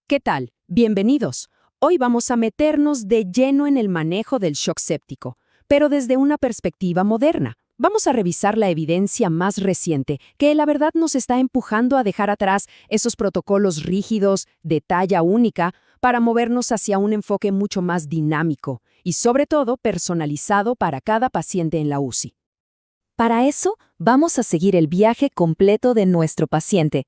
¿Qué tal? Bienvenidos. Hoy vamos a meternos de lleno en el manejo del shock séptico, pero desde una perspectiva moderna. Vamos a revisar la evidencia más reciente, que la verdad nos está empujando a dejar atrás esos protocolos rígidos, de talla única, para movernos hacia un enfoque mucho más dinámico y sobre todo personalizado para cada paciente en la UCI. Para eso, vamos a seguir el viaje completo de nuestro paciente.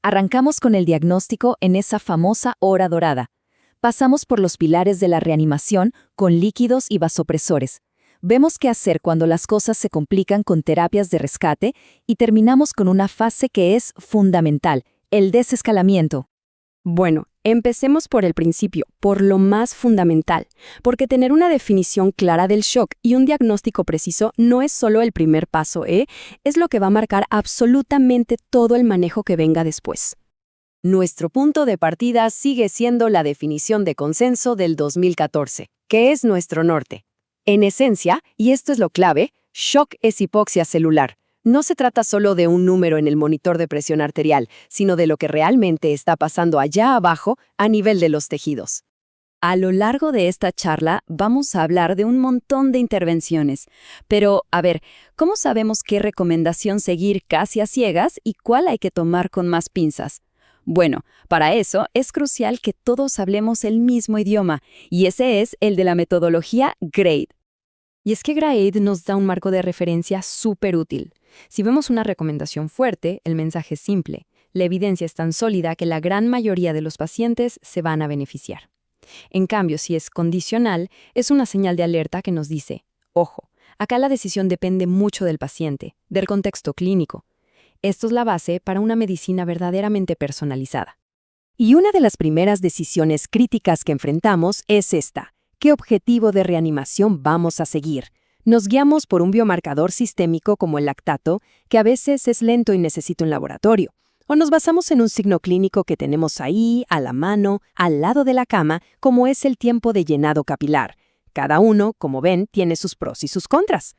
Arrancamos con el diagnóstico en esa famosa hora dorada. Pasamos por los pilares de la reanimación con líquidos y vasopresores. Vemos qué hacer cuando las cosas se complican con terapias de rescate y terminamos con una fase que es fundamental, el desescalamiento. Bueno, empecemos por el principio, por lo más fundamental, porque tener una definición clara del shock y un diagnóstico preciso no es solo el primer paso, es lo que va a marcar absolutamente todo el manejo que venga después. Nuestro punto de partida sigue siendo la definición de consenso del 2014, que es nuestro norte. En esencia, y esto es lo clave, shock es hipoxia celular. No se trata solo de un número en el monitor de presión arterial, sino de lo que realmente está pasando allá abajo a nivel de los tejidos. A lo largo de esta charla vamos a hablar de un montón de intervenciones. Pero, ¿cómo sabemos qué recomendación seguir casi a ciegas y cuál hay que tomar con más pinzas? Bueno, para eso es crucial que todos hablemos el mismo idioma, y ese es el de la metodología GRADE. Y es que GRADE nos da un marco de referencia súper útil. Si vemos una recomendación fuerte, el mensaje es simple. La evidencia es tan sólida que la gran mayoría de los pacientes se van a beneficiar. En cambio, si es condicional, es una señal de alerta que nos dice, ojo, acá la decisión depende mucho del paciente, del contexto clínico. Esto es la base para una medicina verdaderamente personalizada. Y una de las primeras decisiones críticas que enfrentamos es esta. ¿Qué objetivo de reanimación vamos a seguir? Nos guiamos por un biomarcador sistémico como el lactato, que a veces es lento y necesita un laboratorio. O nos basamos en un signo clínico que tenemos ahí, a la mano, al lado de la cama, como es el tiempo de llenado capilar. Cada uno, como ven, tiene sus pros y sus contras.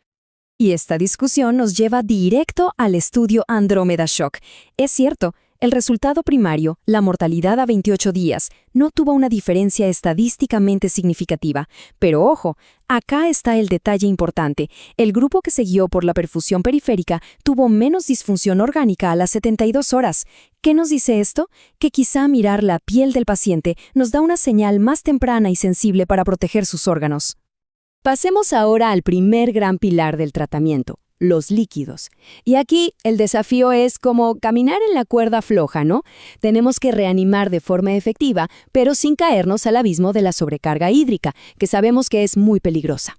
Y esta discusión nos lleva directo al estudio Andrómeda Shock. Es cierto, el resultado primario, la mortalidad a 28 días, no tuvo una diferencia estadísticamente significativa. Pero ojo, acá está el detalle importante. El grupo que se guió por la perfusión periférica tuvo menos disfunción orgánica a las 72 horas. ¿Qué nos dice esto? Que quizá mirar la piel del paciente nos da una señal más temprana y sensible para proteger sus órganos. Pasemos ahora al primer gran pilar del tratamiento, los líquidos. Y aquí el desafío es como caminar en la cuerda floja, ¿no? Tenemos que reanimar de forma efectiva, pero sin caernos al abismo de la sobrecarga hídrica, que sabemos que es muy peligrosa.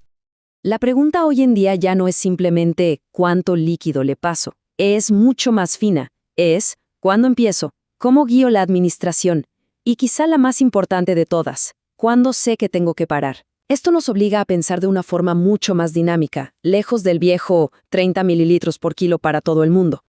La pregunta hoy en día ya no es simplemente ¿cuánto líquido le paso? Es mucho más fina. Es ¿cuándo empiezo? ¿Cómo guío la administración? Y quizá la más importante de todas, ¿cuándo sé que tengo que parar? Esto nos obliga a pensar de una forma mucho más dinámica, lejos del viejo 30 mililitros por kilo para todo el mundo.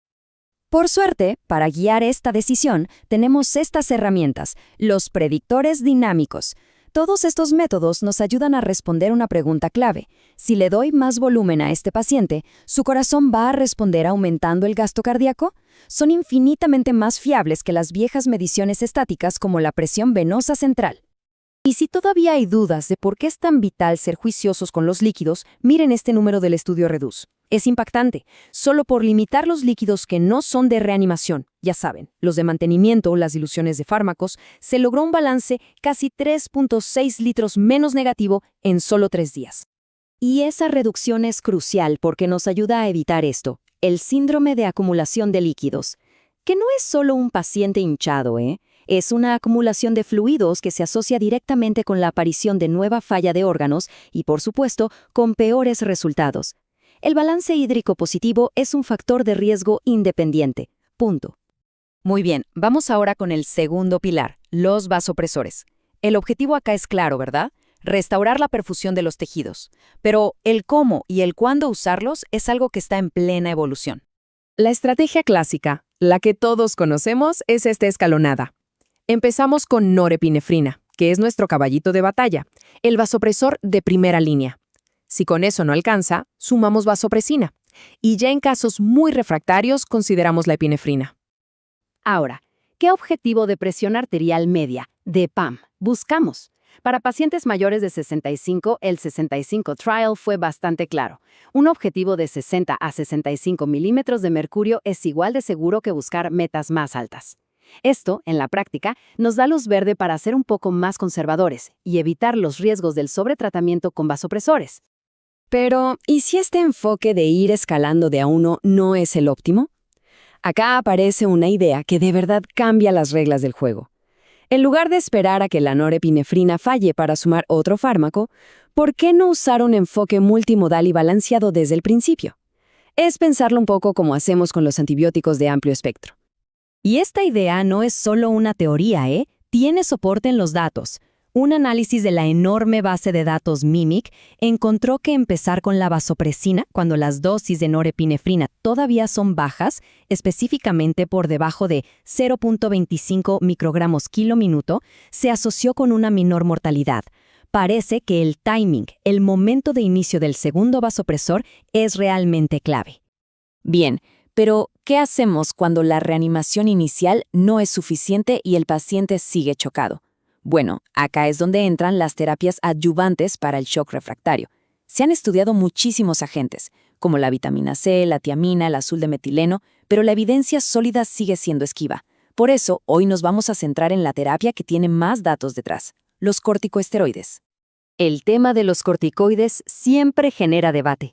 Por suerte, para guiar esta decisión, tenemos estas herramientas, los predictores dinámicos. Todos estos métodos nos ayudan a responder una pregunta clave. Si le doy más volumen a este paciente, ¿su corazón va a responder aumentando el gasto cardíaco? Son infinitamente más fiables que las viejas mediciones estáticas como la presión venosa central. Y si todavía hay dudas de por qué es tan vital ser juiciosos con los líquidos, miren este número del estudio REDUCE. Es impactante. Solo por limitar los líquidos que no son de reanimación, ya saben, los de mantenimiento o las diluciones de fármacos, se logró un balance casi 3.6 litros menos negativo en solo 3 días. Y esa reducción es crucial porque nos ayuda a evitar esto, el síndrome de acumulación de líquidos, que no es solo un paciente hinchado, Es una acumulación de fluidos que se asocia directamente con la aparición de nueva falla de órganos y, por supuesto, con peores resultados. El balance hídrico positivo es un factor de riesgo independiente. Punto. Muy bien, vamos ahora con el segundo pilar, los vasopresores. El objetivo acá es claro, ¿verdad? Restaurar la perfusión de los tejidos. Pero el cómo y el cuándo usarlos es algo que está en plena evolución. La estrategia clásica, la que todos conocemos, es esta escalonada. Empezamos con norepinefrina, que es nuestro caballito de batalla, el vasopresor de primera línea. Si con eso no alcanza, sumamos vasopresina. Y ya en casos muy refractarios consideramos la epinefrina. Ahora, ¿Qué objetivo de presión arterial media, de PAM, buscamos? Para pacientes mayores de 65, el 65 Trial fue bastante claro. Un objetivo de 60 a 65 milímetros de mercurio es igual de seguro que buscar metas más altas. Esto, en la práctica, nos da luz verde para ser un poco más conservadores y evitar los riesgos del sobretratamiento con vasopresores. Pero, ¿y si este enfoque de ir escalando de a uno no es el óptimo? Acá aparece una idea que de verdad cambia las reglas del juego. En lugar de esperar a que la norepinefrina falle para sumar otro fármaco, ¿por qué no usar un enfoque multimodal y balanceado desde el principio? Es pensarlo un poco como hacemos con los antibióticos de amplio espectro. Y esta idea no es solo una teoría, ¿eh? Tiene soporte en los datos. Un análisis de la enorme base de datos MIMIC encontró que empezar con la vasopresina cuando las dosis de norepinefrina todavía son bajas, específicamente por debajo de 0.25 microgramos kilo minuto, se asoció con una menor mortalidad. Parece que el timing, el momento de inicio del segundo vasopresor, es realmente clave. Bien, pero ¿qué hacemos cuando la reanimación inicial no es suficiente y el paciente sigue chocado? Bueno, acá es donde entran las terapias adyuvantes para el shock refractario. Se han estudiado muchísimos agentes, como la vitamina C, la tiamina, el azul de metileno, pero la evidencia sólida sigue siendo esquiva. Por eso, hoy nos vamos a centrar en la terapia que tiene más datos detrás, los corticosteroides. El tema de los corticoides siempre genera debate.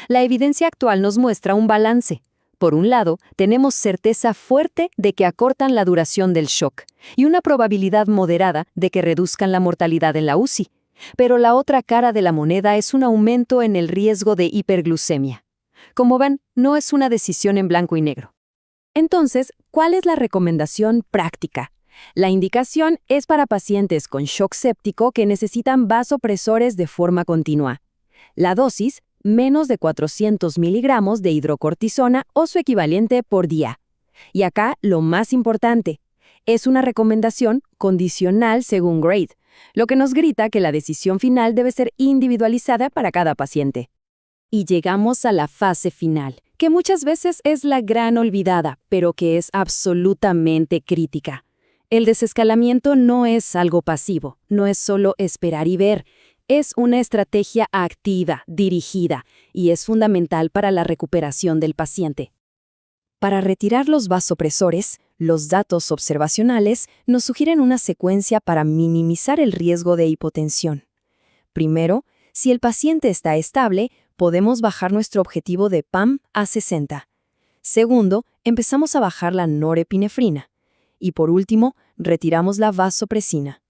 La evidencia actual nos muestra un balance. Por un lado, tenemos certeza fuerte de que acortan la duración del shock y una probabilidad moderada de que reduzcan la mortalidad en la UCI. Pero la otra cara de la moneda es un aumento en el riesgo de hiperglucemia. Como ven, no es una decisión en blanco y negro. Entonces, ¿cuál es la recomendación práctica? La indicación es para pacientes con shock séptico que necesitan vasopresores de forma continua. La dosis, menos de 400 miligramos de hidrocortisona o su equivalente por día. Y acá, lo más importante, es una recomendación condicional según grade, lo que nos grita que la decisión final debe ser individualizada para cada paciente. Y llegamos a la fase final, que muchas veces es la gran olvidada, pero que es absolutamente crítica. El desescalamiento no es algo pasivo, no es solo esperar y ver. Es una estrategia activa, dirigida, y es fundamental para la recuperación del paciente. Para retirar los vasopresores, los datos observacionales nos sugieren una secuencia para minimizar el riesgo de hipotensión. Primero, si el paciente está estable, podemos bajar nuestro objetivo de PAM a 60. Segundo, empezamos a bajar la norepinefrina. Y por último, retiramos la vasopresina.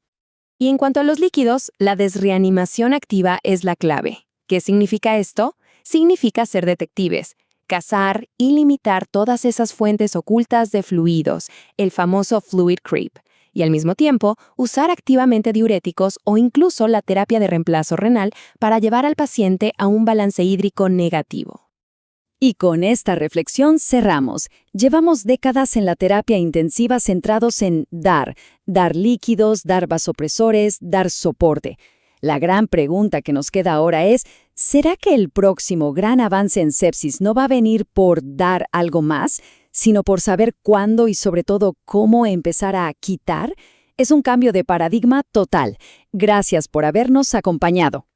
Y en cuanto a los líquidos, la desreanimación activa es la clave. ¿Qué significa esto? Significa ser detectives, cazar y limitar todas esas fuentes ocultas de fluidos, el famoso fluid creep, y al mismo tiempo usar activamente diuréticos o incluso la terapia de reemplazo renal para llevar al paciente a un balance hídrico negativo. Y con esta reflexión cerramos. Llevamos décadas en la terapia intensiva centrados en dar líquidos, dar vasopresores, dar soporte. La gran pregunta que nos queda ahora es, ¿será que el próximo gran avance en sepsis no va a venir por dar algo más, sino por saber cuándo y sobre todo cómo empezar a quitar? Es un cambio de paradigma total. Gracias por habernos acompañado.